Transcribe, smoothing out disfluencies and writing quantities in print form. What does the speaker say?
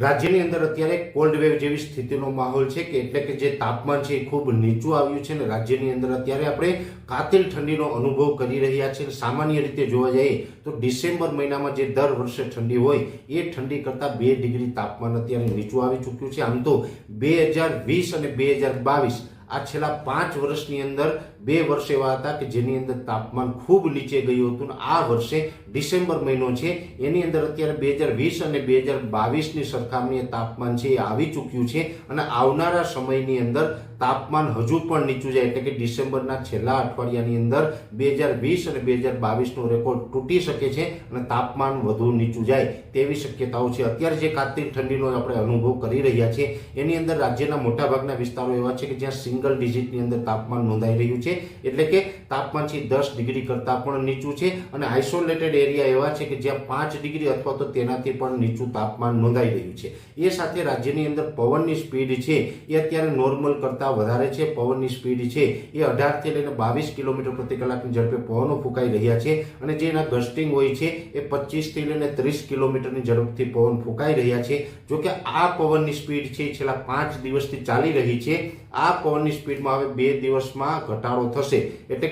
રાજ્યની અંદર અત્યારે કોલ્ડ વેવ જેવી સ્થિતિનો માહોલ છે કે એટલે કે જે તાપમાન છે એ ખૂબ નીચું આવ્યું છે અને રાજ્યની અંદર અત્યારે આપણે કાતિલ ઠંડીનો અનુભવ કરી રહ્યા છીએ. સામાન્ય રીતે જોવા જઈએ તો ડિસેમ્બર મહિનામાં જે દર વર્ષે ઠંડી હોય એ ઠંડી કરતાં 2 ડિગ્રી તાપમાન અત્યારે નીચું આવી ચૂક્યું છે. આમ તો 2020 અને 2022 આ છેલ્લા 5 વર્ષની અંદર 2 વર્ષ એવા હતા કે જેની અંદર તાપમાન ખૂબ નીચે ગયું હતું. આ વર્ષે ડિસેમ્બર મહિનો છે એની અંદર અત્યારે 2020 અને 2022ની સરખામણીએ તાપમાન છે એ આવી ચૂક્યું છે અને આવનારા સમયની અંદર તાપમાન હજુ પણ નીચું જાય એટલે કે ડિસેમ્બરના છેલ્લા અઠવાડિયાની અંદર 2020 અને 2022નો રેકોર્ડ તૂટી શકે છે અને તાપમાન વધુ નીચું જાય તેવી શક્યતાઓ છે. અત્યારે જે કાતિલ ઠંડીનો આપણે અનુભવ કરી રહ્યા છીએ એની અંદર રાજ્યના મોટાભાગના વિસ્તારો એવા છે કે જ્યાં સિંગલ ડિજિટની અંદર તાપમાન નોંધાઈ રહ્યું છે એટલે કે તાપમાન છે 10 ડિગ્રી કરતાં પણ નીચું છે અને આઇસોલેટેડ એરિયા એવા છે કે જ્યાં 5 ડિગ્રી અથવા તો તેનાથી પણ નીચું તાપમાન નોંધાઈ રહ્યું છે. એ સાથે રાજ્યની અંદર પવનની સ્પીડ છે એ અત્યારે નોર્મલ કરતાં વધારે છે. પવનની સ્પીડ છે એ 18 થી લઈને 22 કિલોમીટર પ્રતિ કલાકની ઝડપે પવનો ફૂંકાઈ રહ્યા છે અને જે એના ગસ્ટિંગ હોય છે એ 25 થી લઈને 30 કિલોમીટરની ઝડપથી પવન ફૂંકાઈ રહ્યા છે. જો કે આ પવનની સ્પીડ છે એ છેલ્લા 5 દિવસથી ચાલી રહી છે. આ પવનની સ્પીડમાં હવે 2 દિવસમાં ઘટાડો થશે એટલે